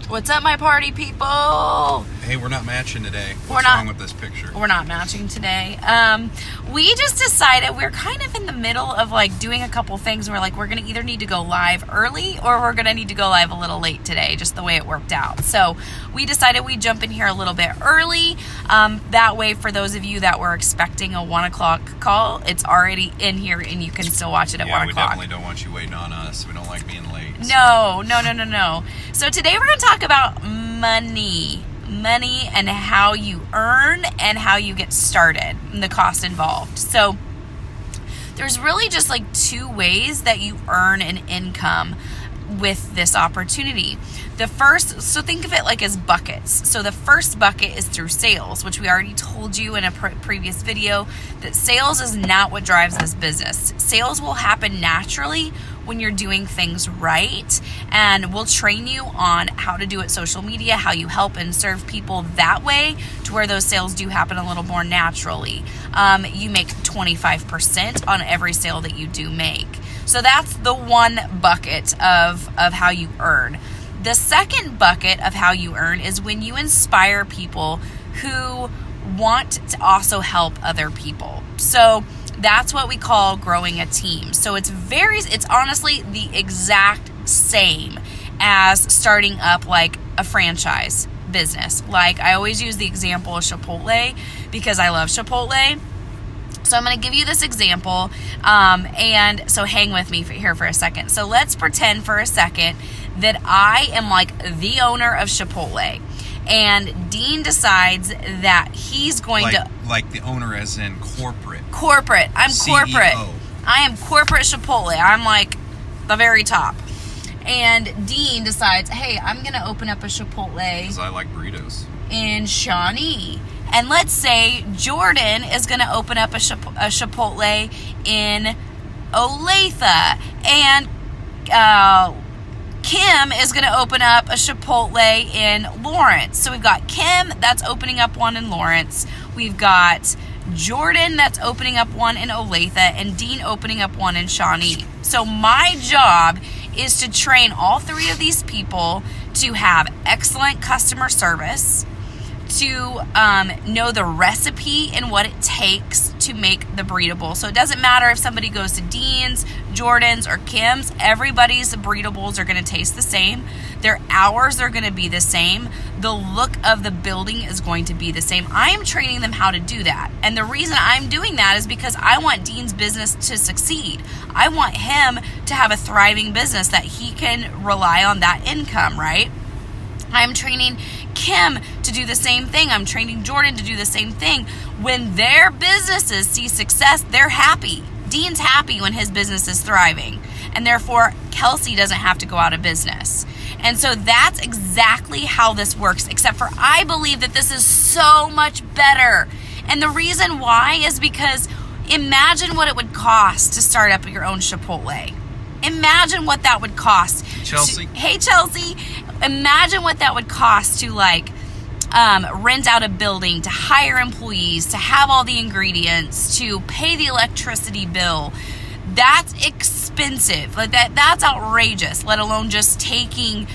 What's up, my party people? Hey, we're not matching today. We're What's not- wrong with this picture? We're not matching today. We just decided we're kind of in the middle of like doing a couple things. We're like, we're going to either need to go live early or we're going to need to go live a little late today, just the way it worked out. So we decided we'd jump in here a little bit early. That way, for those of you that were expecting a 1 o'clock call, it's already in here and you can still watch it at 1 we o'clock. definitely don't want you waiting on us. We don't like being late. No. So today we're going to talk about money and how you earn and how you get started and the cost involved. So there's really just like two ways that you earn an income with this opportunity. So think of it like as buckets. So the first bucket is through sales, which we already told you in a previous video that sales is not what drives this business. Sales will happen naturally when you're doing things right, and we'll train you on how to do it social media, how you help and serve people that way to where those sales do happen a little more naturally. You make 25% on every sale that you do make. So that's the one bucket of how you earn. The second bucket of how you earn is when you inspire people who want to also help other people. So that's what we call growing a team. So it's honestly the exact same as starting up like a franchise business. Like I always use the example of Chipotle because I love Chipotle. So I'm going to give you this example, and so hang with me here for a second. So let's pretend for a second that I am like the owner of Chipotle, and Dean decides that he's going to... Like the owner as in corporate. Corporate. I'm CEO. corporate. I am corporate Chipotle. I'm like the very top. And Dean decides, hey, I'm going to open up a Chipotle. Because I like burritos. In Shawnee. And let's say Jordan is going to open up a Chipotle in Olathe. And Kim is going to open up a Chipotle in Lawrence. So we've got Kim that's opening up one in Lawrence. We've got Jordan that's opening up one in Olathe. And Dean opening up one in Shawnee. So my job is to train all three of these people to have excellent customer service, to know the recipe and what it takes to make the burrito bowl. So it doesn't matter if somebody goes to Dean's, Jordan's, or Kim's, everybody's burrito bowls are going to taste the same. Their hours are going to be the same. The look of the building is going to be the same. I am training them how to do that. And the reason I'm doing that is because I want Dean's business to succeed. I want him to have a thriving business that he can rely on that income, right? I'm training Kim to do the same thing. I'm training Jordan to do the same thing. When their businesses see success, they're happy. Dean's happy when his business is thriving. And therefore, Kelsey doesn't have to go out of business. And so that's exactly how this works, except for I believe that this is so much better. And the reason why is because imagine what it would cost to start up your own Chipotle. Imagine what that would cost. Chelsea. Hey, Chelsea. Imagine what that would cost to rent out a building, to hire employees, to have all the ingredients, to pay the electricity bill. That's expensive. Like that's outrageous, let alone just taking,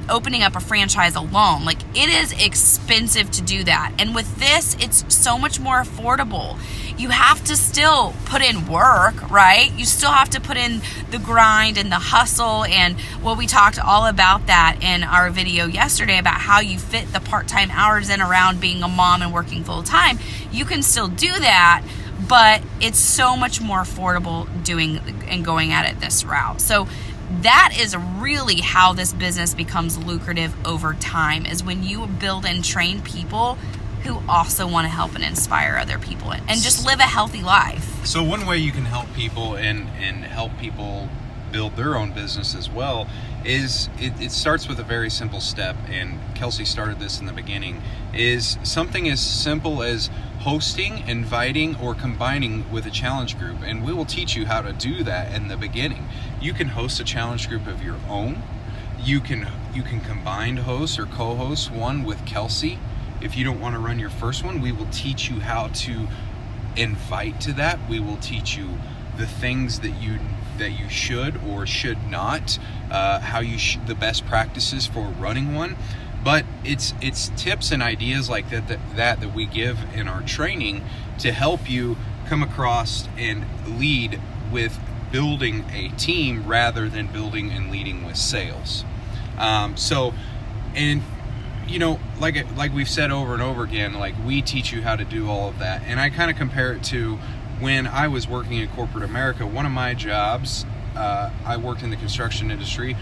opening up a franchise alone. Like it is expensive to do that. And with this, it's so much more affordable. You have to still put in work, right? You still have to put in the grind and the hustle, and we talked all about that in our video yesterday about how you fit the part-time hours in around being a mom and working full-time. You can still do that, but it's so much more affordable doing and going at it this route. So that is really how this business becomes lucrative over time, is when you build and train people who also want to help and inspire other people and just live a healthy life. So one way you can help people and help people build their own business as well is it starts with a very simple step, and Kelsey started this in the beginning, is something as simple as hosting, inviting, or combining with a challenge group. And we will teach you how to do that in the beginning. You can host a challenge group of your own. You can combine host or co-host one with Kelsey. If you don't want to run your first one, we will teach you how to invite to that. We will teach you the things that you you should or should not, how you the best practices for running one. But it's tips and ideas like that we give in our training to help you come across and lead with building a team rather than building and leading with sales. And you know, like we've said over and over again, like we teach you how to do all of that. And I kind of compare it to when I was working in corporate America. One of my jobs, I worked in the construction industry.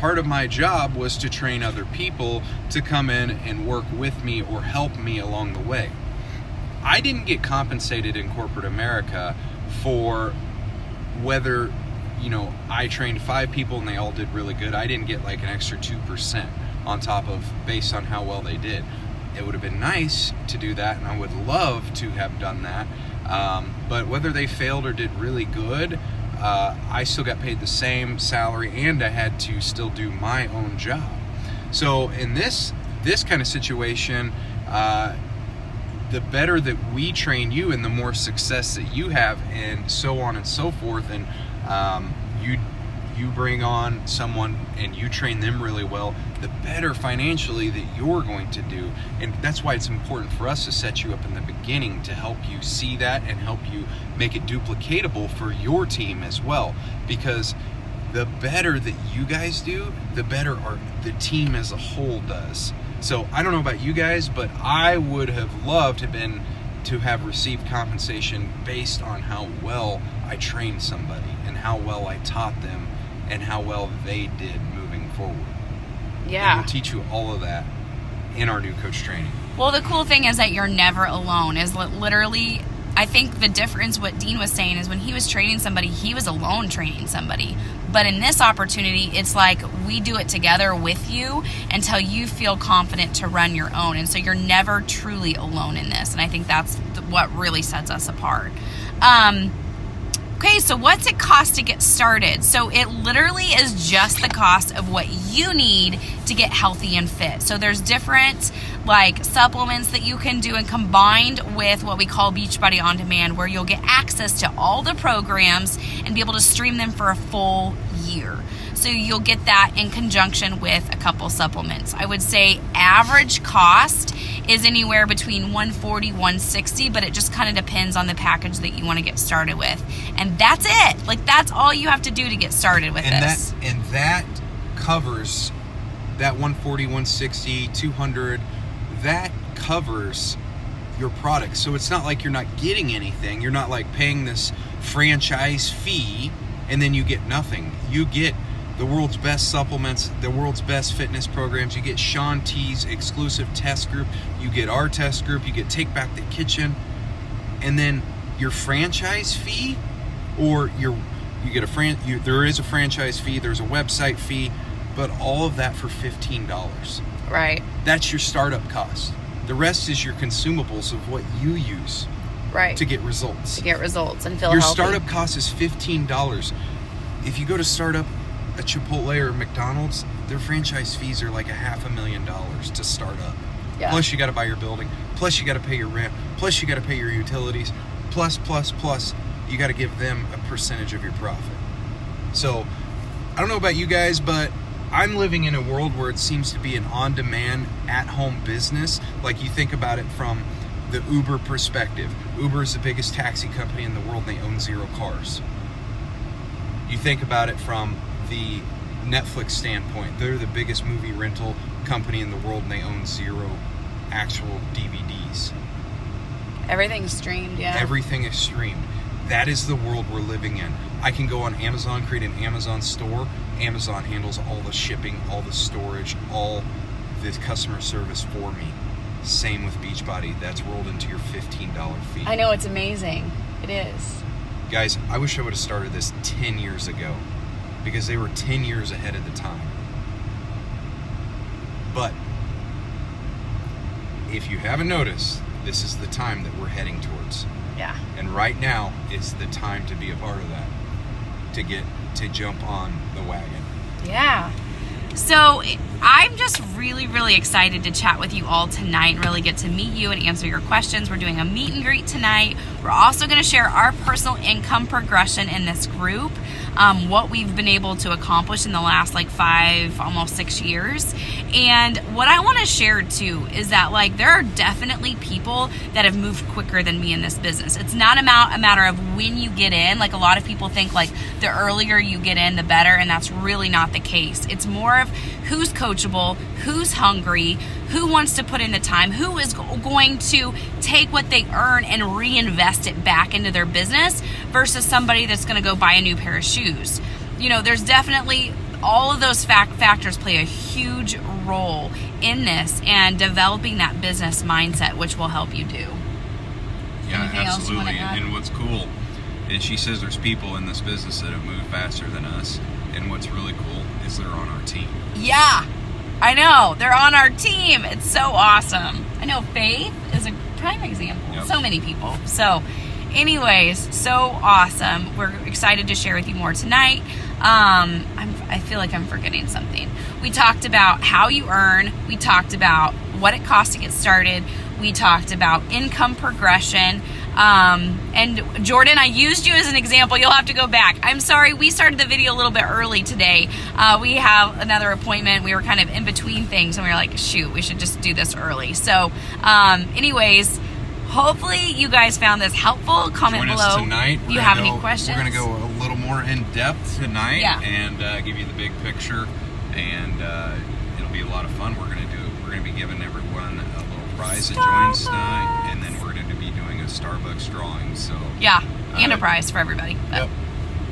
Part of my job was to train other people to come in and work with me or help me along the way. I didn't get compensated in corporate America for whether, you know, I trained 5 people and they all did really good. I didn't get like an extra 2% on top of based on how well they did. It would have been nice to do that, and I would love to have done that. But whether they failed or did really good, I still got paid the same salary, and I had to still do my own job. So in this kind of situation, the better that we train you and the more success that you have, and so on and so forth, and you bring on someone and you train them really well, the better financially that you're going to do. And that's why it's important for us to set you up in the beginning to help you see that and help you make it duplicatable for your team as well. Because the better that you guys do, the better the team as a whole does. So I don't know about you guys, but I would have loved to have received compensation based on how well I trained somebody and how well I taught them and how well they did moving forward. Yeah. And we'll teach you all of that in our new coach training. Well, the cool thing is that you're never alone. Is literally, I think the difference, what Dean was saying, is when he was training somebody, he was alone training somebody. But in this opportunity, it's like we do it together with you until you feel confident to run your own. And so you're never truly alone in this. And I think that's what really sets us apart. Okay, so what's it cost to get started? So it literally is just the cost of what you need to get healthy and fit. So there's different like supplements that you can do, and combined with what we call Beachbody On Demand, where you'll get access to all the programs and be able to stream them for a full year. So you'll get that in conjunction with a couple supplements. I would say average cost is anywhere between $140, $160, but it just kind of depends on the package that you want to get started with. And that's it. Like, that's all you have to do to get started with this. And that covers that $140, $160, $200. That covers your product. So it's not like you're not getting anything. You're not like paying this franchise fee and then you get nothing. You get the world's best supplements, the world's best fitness programs. You get Shaun T's exclusive test group. You get our test group. You get Take Back the Kitchen. And then your franchise fee, or you get there is a franchise fee, there's a website fee, but all of that for $15. Right. That's your startup cost. The rest is your consumables of what you use. Right. To get results. To get results and feel your healthy. Startup cost is $15. If you go to start up a Chipotle or McDonald's, their franchise fees are like $500,000 to start up. Yeah. Plus you got to buy your building. Plus you got to pay your rent. Plus you got to pay your utilities. Plus you got to give them a percentage of your profit. So I don't know about you guys, but I'm living in a world where it seems to be an on-demand, at-home business. Like, you think about it from the Uber perspective. Uber is the biggest taxi company in the world, and they own 0 cars. You think about it from the Netflix standpoint. They're the biggest movie rental company in the world, and they own 0 actual DVDs. Everything's streamed, yeah. Everything is streamed. That is the world we're living in. I can go on Amazon, create an Amazon store. Amazon handles all the shipping, all the storage, all the customer service for me. Same with Beachbody. That's rolled into your $15 fee. I know, it's amazing. It is. Guys, I wish I would have started this 10 years ago, because they were 10 years ahead of the time. But if you haven't noticed, this is the time that we're heading towards. Yeah. And right now is the time to be a part of that, to jump on the wagon. Yeah. So I'm just really, really excited to chat with you all tonight and really get to meet you and answer your questions. We're doing a meet and greet tonight. We're also going to share our personal income progression in this group, what we've been able to accomplish in the last like 5, almost 6 years. And what I want to share too is that like there are definitely people that have moved quicker than me in this business. It's not a matter of when you get in. Like a lot of people think like the earlier you get in, the better, and that's really not the case. It's more of who's coachable, who's hungry, who wants to put in the time, who is going to take what they earn and reinvest it back into their business versus somebody that's going to go buy a new pair of shoes. You know, there's definitely all of those factors play a huge role in this and developing that business mindset, which will help you do. Yeah, Anything else you wanna absolutely. add? And what's cool is she says there's people in this business that have moved faster than us. And what's really cool is they're on our team. Yeah, I know. They're on our team. It's so awesome. I know Faith is a prime example. Yep. So many people. So anyways, so awesome. We're excited to share with you more tonight. I feel like I'm forgetting something. We talked about how you earn. We talked about what it costs to get started. We talked about income progression. And Jordan, I used you as an example. You'll have to go back. I'm sorry, we started the video a little bit early today. We have another appointment. We were kind of in between things and we were like, shoot, we should just do this early. So, anyways, hopefully you guys found this helpful. Comment Join below us tonight. if you have any questions. We're going to go a little more in depth tonight Yeah. and give you the big picture, and it'll be a lot of fun. We're going to be giving everyone a little prize that joins tonight, and then we're going to be doing a Starbucks drawing. So Yeah, and a prize for everybody. But, Yep.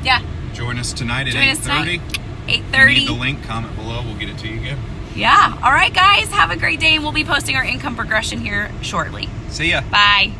Yeah, Join us tonight at join us 8:30. tonight. If you 8:30. need the link, comment below. We'll get it to you again. Yeah. All right, guys. Have a great day, and we'll be posting our income progression here shortly. See ya. Bye.